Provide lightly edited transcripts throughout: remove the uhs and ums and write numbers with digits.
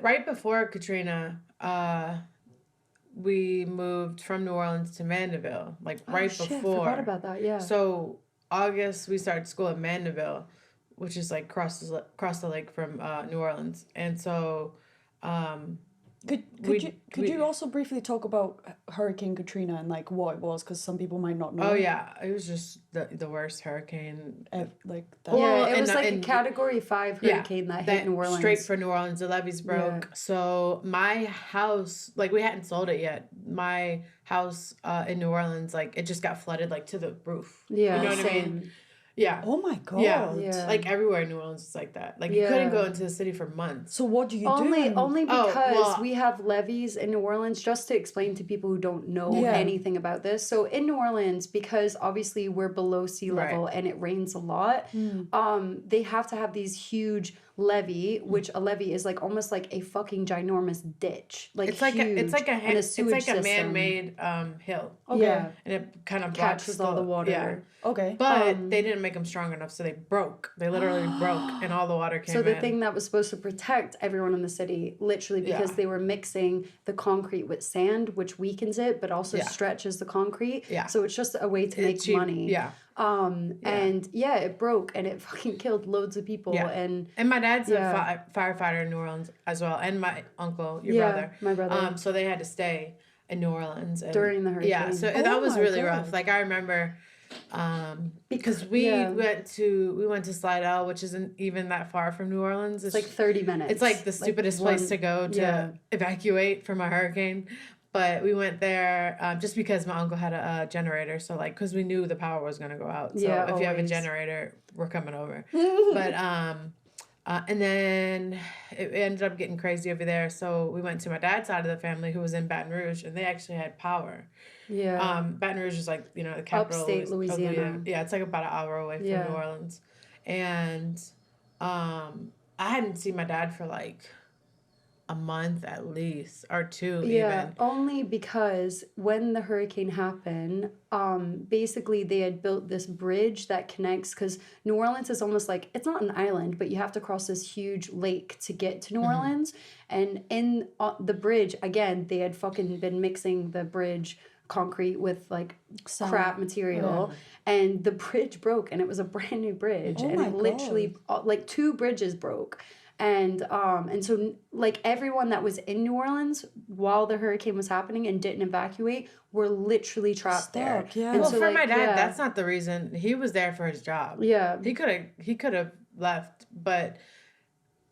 Right before Katrina, we moved from New Orleans to Mandeville. Like right before. I forgot about that. Yeah. So August we started school in Mandeville, which is like across the lake from New Orleans, and so. Could you also briefly talk about Hurricane Katrina and like what it was, because some people might not know. Oh yeah, it was just the worst hurricane like that. Yeah, it was like a Category 5 hurricane that hit New Orleans. Straight for New Orleans, the levees broke. Yeah. So my house, like we hadn't sold it yet. My house in New Orleans, like it just got flooded like to the roof. Yeah, you know what I mean? Yeah. Oh my god. Yeah. Like everywhere in New Orleans is like that. Like you couldn't go into the city for months. So what do you do? Only because we have levees in New Orleans, just to explain to people who don't know anything about this. So in New Orleans, because obviously we're below sea level and it rains a lot, they have to have these huge levee, which a levee is like almost like a fucking ginormous ditch. Like it's like a man-made hill. Okay. Yeah. And it kind of catches all the water. Yeah. Okay. But they didn't make them strong enough, so they broke. They literally broke, and all the water came in. So the thing that was supposed to protect everyone in the city, literally because they were mixing the concrete with sand, which weakens it, but also stretches the concrete. Yeah. So it's just a way to make money. Yeah. And it broke and it fucking killed loads of people. Yeah. And my dad's a firefighter in New Orleans as well, and my uncle, your brother. My brother. So they had to stay in New Orleans during the hurricane. Yeah, so that was really rough. Like I remember, because we went to Slidell, which isn't even that far from New Orleans. It's like 30 minutes. It's like the stupidest place to go to evacuate from a hurricane. But we went there just because my uncle had a generator. So, like, because we knew the power was going to go out. So, if you have a generator, we're coming over. But, and then it ended up getting crazy over there. So, we went to my dad's side of the family who was in Baton Rouge, and they actually had power. Yeah. Baton Rouge is like, the capital. Upstate Louisiana. Yeah, it's like about an hour away from New Orleans. And I hadn't seen my dad for like a month at least, or two even. Only because when the hurricane happened, basically they had built this bridge that connects, because New Orleans is almost like, it's not an island, but you have to cross this huge lake to get to New Orleans. And in the bridge, again, they had fucking been mixing the bridge concrete with like crap material, and the bridge broke, and it was a brand new bridge, and it literally like 2 bridges broke. And so like everyone that was in New Orleans while the hurricane was happening and didn't evacuate were literally trapped there. Yeah. And well, so for my dad, that's not the reason. He was there for his job. Yeah. He could have left, but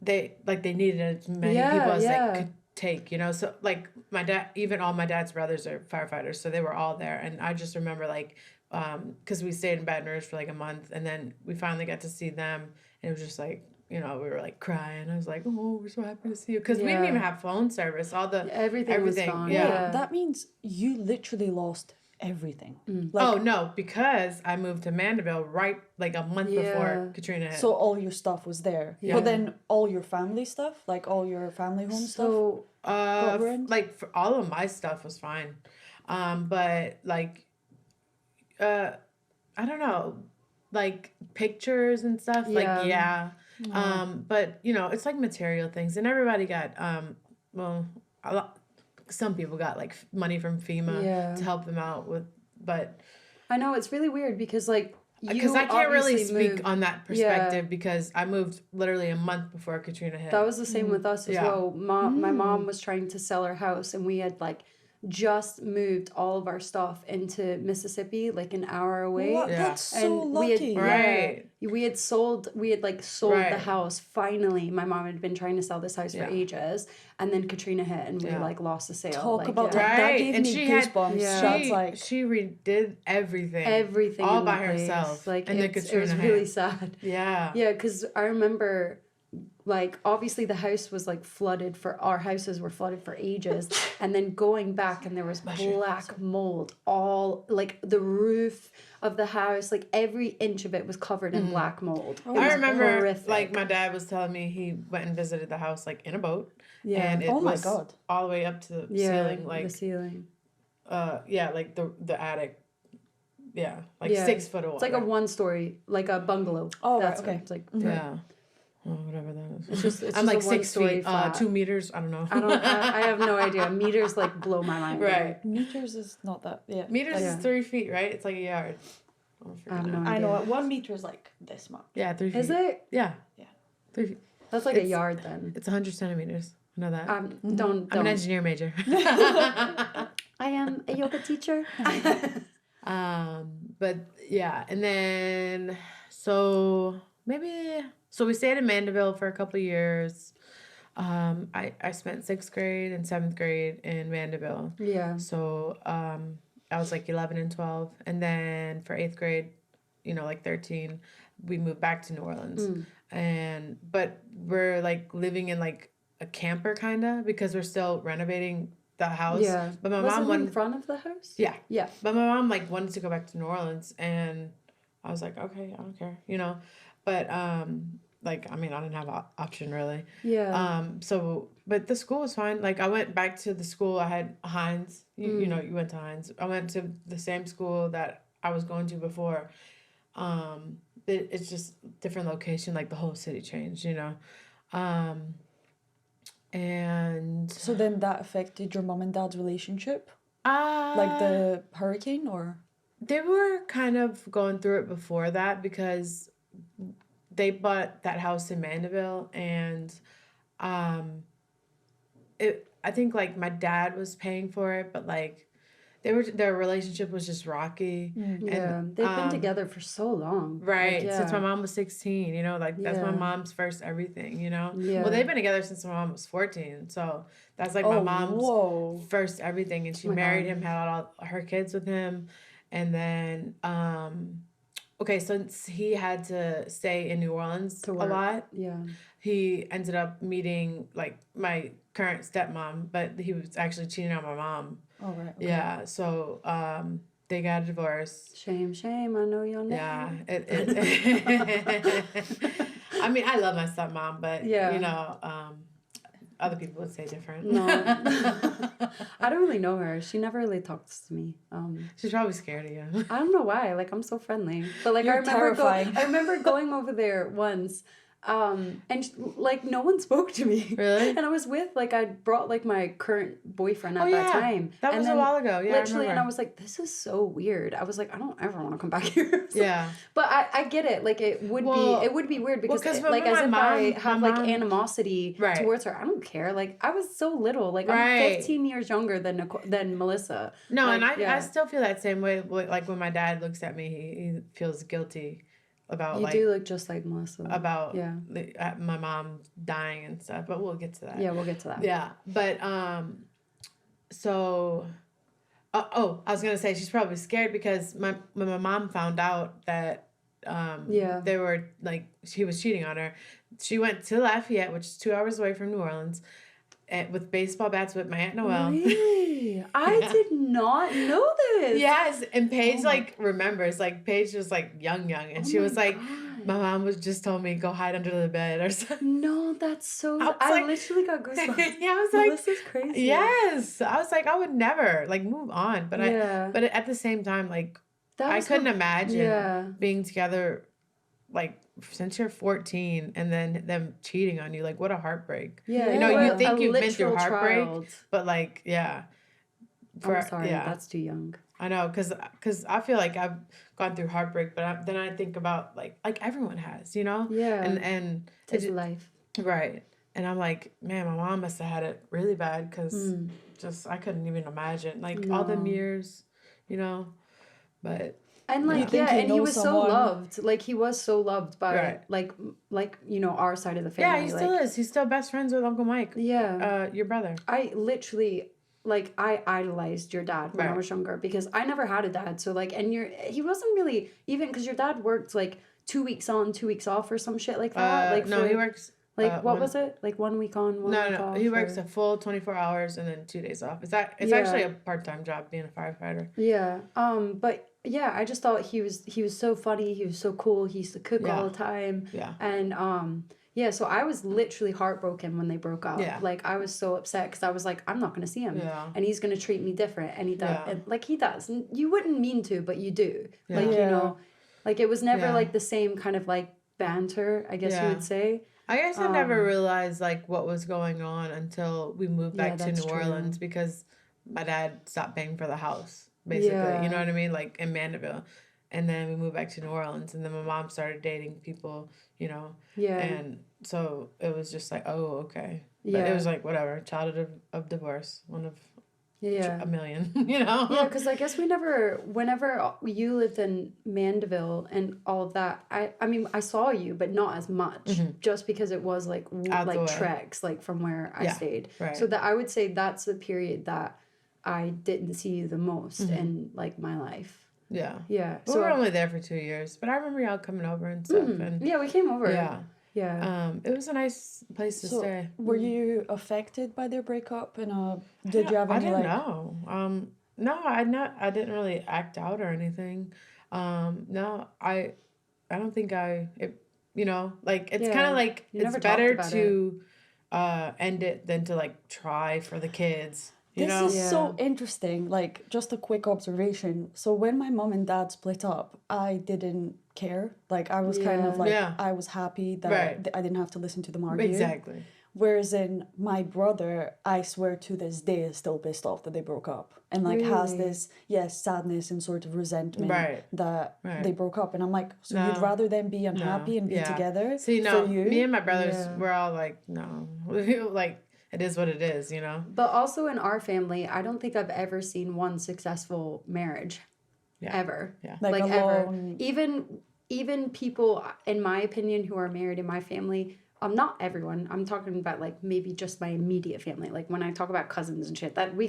they needed as many people as they could take, So like my dad, even all my dad's brothers are firefighters, so they were all there. And I just remember like, because we stayed in Baton Rouge for like a month, and then we finally got to see them, and it was just like, we were like crying. I was like, oh, we're so happy to see you. Because we didn't even have phone service. Everything was gone. Yeah. That means you literally lost everything. Like, no, because I moved to Mandeville right like a month before Katrina hit. So all your stuff was there. Yeah. But then all your family stuff, like all your family home stuff? Like for all of my stuff was fine. But like, I don't know, like pictures and stuff, but it's like material things, and everybody got some people got like money from FEMA to help them out with, but I know it's really weird because like I can't really speak on that perspective because I moved literally a month before Katrina hit. That was the same with us as well. My mom was trying to sell her house, and we had like just moved all of our stuff into Mississippi, like an hour away. What? That's so lucky. We had sold the house. Finally, my mom had been trying to sell this house for ages, and then Katrina hit, and we like lost the sale. Talk about that. That gave me goosebumps. She redid everything all by herself. Like, and it was really sad. Yeah, because I remember. Like, obviously the house was like our houses were flooded for ages. And then going back, and there was black mold all like the roof of the house, like every inch of it was covered in black mold. I remember horrific. Like my dad was telling me he went and visited the house like in a boat. Yeah. And it was all the way up to the ceiling. Like the ceiling. Like the attic. Yeah. Like 6 foot of water. It's like a 1-story, like a bungalow. Oh, that's okay. It's like, yeah. Oh, whatever that is. It's I'm just like a 6 feet, flat. 2 meters. I don't know. I have no idea. Meters like blow my mind. Right. Meters is not that. Yeah. Meters is 3 feet, right? It's like a yard. I have no idea. I know. 1 meter is like this much. Yeah, 3 feet. Is it? Yeah. Yeah. 3 feet. That's like a yard then. It's 100 centimeters. I know that. Don't. I'm an engineer major. I am a yoga teacher. But yeah, and then so we stayed in Mandeville for a couple of years. I spent 6th grade and 7th grade in Mandeville. Yeah. So I was like 11 and 12, and then for 8th grade, like 13, we moved back to New Orleans. But we're like living in like a camper kind of, because we're still renovating the house. Yeah. But my Was mom it wanted in front of the house? Yeah. Yeah. But my mom like wanted to go back to New Orleans, and I was like, okay, I don't care, But like, I mean, I didn't have an option really. Yeah. But the school was fine. Like, I went back to the school. I had Hines. You went to Hines. I went to the same school that I was going to before. It's just different location. Like, the whole city changed, And so then that affected your mom and dad's relationship? Like the hurricane, or? They were kind of going through it before that, because they bought that house in Mandeville, and I think like my dad was paying for it, but like their relationship was just rocky. Yeah, they've been together for so long. Right, like, since my mom was 16, that's my mom's first everything, Yeah. Well, they've been together since my mom was 14, so that's like my mom's first everything, and she married him, had all her kids with him, and then since he had to stay in New Orleans a lot, he ended up meeting like my current stepmom, but he was actually cheating on my mom. Oh, right. Okay. Yeah, so they got a divorce. Shame, I know your name. Yeah. I mean, I love my stepmom, but, other people would say different. No. I don't really know her. She never really talks to me. She's probably scared of you. I don't know why. Like, I'm so friendly. But, like, You're terrifying. I remember going over there once. And like no one spoke to me. Really? And I was with I brought like my current boyfriend at that time. That was a while ago. Yeah, literally, and I was like, this is so weird. I was like, I don't ever want to come back here. Yeah. But I get it. Like it would be weird because like as if I have like animosity towards her. I don't care. Like I was so little. Like I'm 15 years younger than Melissa. No, like, and I still feel that same way. Like when my dad looks at me, he feels guilty about you do look just like Melissa. About my mom dying and stuff, but we'll get to that. Yeah, we'll get to that. Yeah, but so I was gonna say she's probably scared because when my mom found out that they were like he was cheating on her, she went to Lafayette, which is 2 hours away from New Orleans, with baseball bats with my Aunt Noelle. Really? I did not know this. Yes, and Paige remembers. Like Paige was like young, and she was like, God. My mom was just told me go hide under the bed or something. No, that's so. I literally got goosebumps. Yeah, I was like, this is crazy. Yes, I was like, I would never move on, but but at the same time, I couldn't imagine being together since you're 14 and then them cheating on you. Like, what a heartbreak. Yeah. You think you've been through heartbreak, but I'm sorry, that's too young. I know, because I feel like I've gone through heartbreak, but then I think about like everyone has, Yeah. And it's life. Right. And I'm like, man, my mom must have had it really bad because I couldn't even imagine all them years, but. And and he was so loved. Like he was so loved by our side of the family. Yeah, he still is. He's still best friends with Uncle Mike. Yeah. Your brother. I literally I idolized your dad when I was younger because I never had a dad. So he wasn't really even because your dad worked 2 weeks on, 2 weeks off or some shit like that. He works. What was it? 1 week on, 1 week off? No, he works a full 24 hours and then 2 days off. It's actually a part-time job being a firefighter. Yeah. But yeah, I just thought he was so funny. He was so cool. He used to cook all the time. Yeah. And so I was literally heartbroken when they broke up. Yeah. I was so upset because I was like, I'm not going to see him. Yeah. And he's going to treat me different. And he does. Yeah. And, he does. And you wouldn't mean to, but you do. Yeah. It was never the same kind of banter, I guess you would say. I guess I never realized like what was going on until we moved back to New Orleans because my dad stopped paying for the house, basically. Yeah. You know what I mean? Like in Mandeville. And then we moved back to New Orleans, and then my mom started dating people, you know. Yeah. And so it was just like, oh, okay. But it was like, whatever, childhood of divorce, one of a million, you know? Yeah, because I guess whenever you lived in Mandeville and all of that, I mean, I saw you, but not as much, just because it was like treks, like from where I stayed. Right. So that I would say that's the period that I didn't see you the most in like my life. Yeah. Yeah. Well, we were only there for 2 years, but I remember y'all coming over and stuff. And yeah, we came over. Yeah. Yeah. It was a nice place to stay. Were you affected by their breakup? And did you have any? I didn't know. No, I didn't really act out or anything. No, I don't think you know, like it's kind of like it's better to end it than to like try for the kids. This is so interesting. Like, just a quick observation. So when my mom and dad split up, I didn't care. Like, I was kind of like, I was happy that I didn't have to listen to them argue. Exactly. Whereas in my brother, I swear to this day, is still pissed off that they broke up. And, like, has this, sadness and sort of resentment that they broke up. And I'm like, so you'd rather them be unhappy and be together? See, no, me and my brothers, we're all like, no. Like, it is what it is, you know? But also in our family, I don't think I've ever seen one successful marriage. Yeah. Ever. Yeah. Like ever. Even people, in my opinion, who are married in my family, not everyone. I'm talking about like maybe just my immediate family. Like when I talk about cousins and shit, that we got